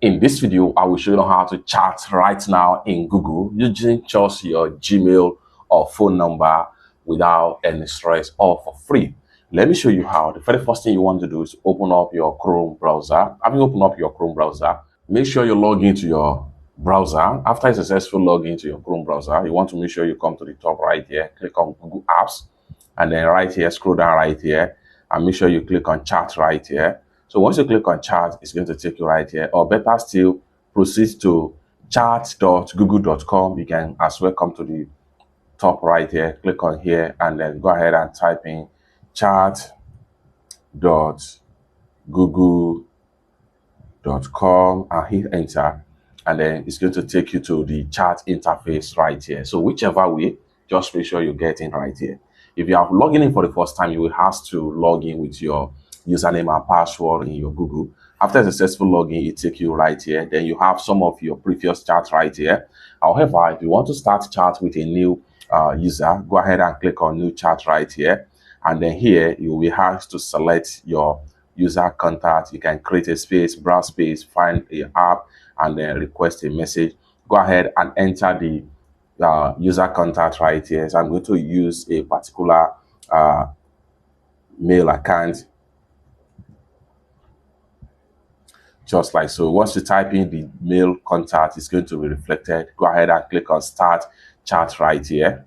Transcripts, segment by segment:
In this video, I will show you how to chat right now in Google using just your Gmail or phone number without any stress or for free. Let me show you how. The very first thing you want to do is open up your Chrome browser. Having opened up your Chrome browser, make sure you log into your browser. After a successful login into your Chrome browser, you want to make sure you come to the top right here, click on Google Apps, and then right here, scroll down right here, and make sure you click on chat right here. So once you click on chat, it's going to take you right here, or better still, proceed to chat.google.com. You can as well come to the top right here, click on here, and then go ahead and type in chat.google.com and hit enter, and then it's going to take you to the chat interface right here. So whichever way, just make sure you get in right here. If you are logging in for the first time, you will have to log in with your username and password in your Google. After a successful login, it takes you right here. Then you have some of your previous chats right here. However, if you want to start chat with a new user, go ahead and click on new chat right here. And then here, you will have to select your user contact. You can create a space, browse space, find an app, and then request a message. Go ahead and enter the user contact right here. So I'm going to use a particular mail account, just like so. Once you type in the mail contact, it's going to be reflected. Go ahead and click on start chat right here,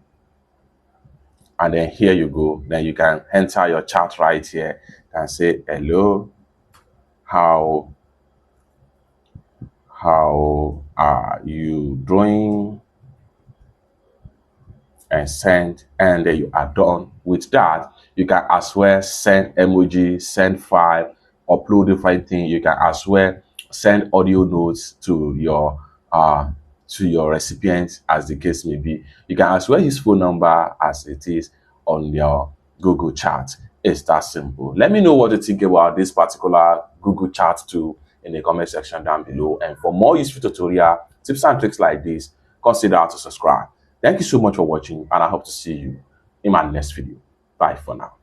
and then here you go. Then you can enter your chat right here and say hello, how are you doing, and send, and then you are done. With that, you can as well send emoji, send file, upload different things. You can as well send audio notes to your recipients, as the case may be. You can as well use phone number as it is on your Google Chat. It's that simple. Let me know what you think about this particular Google Chat tool in the comment section down below. And for more useful tutorial tips and tricks like this, consider to subscribe. Thank you so much for watching, and I hope to see you in my next video. Bye for now.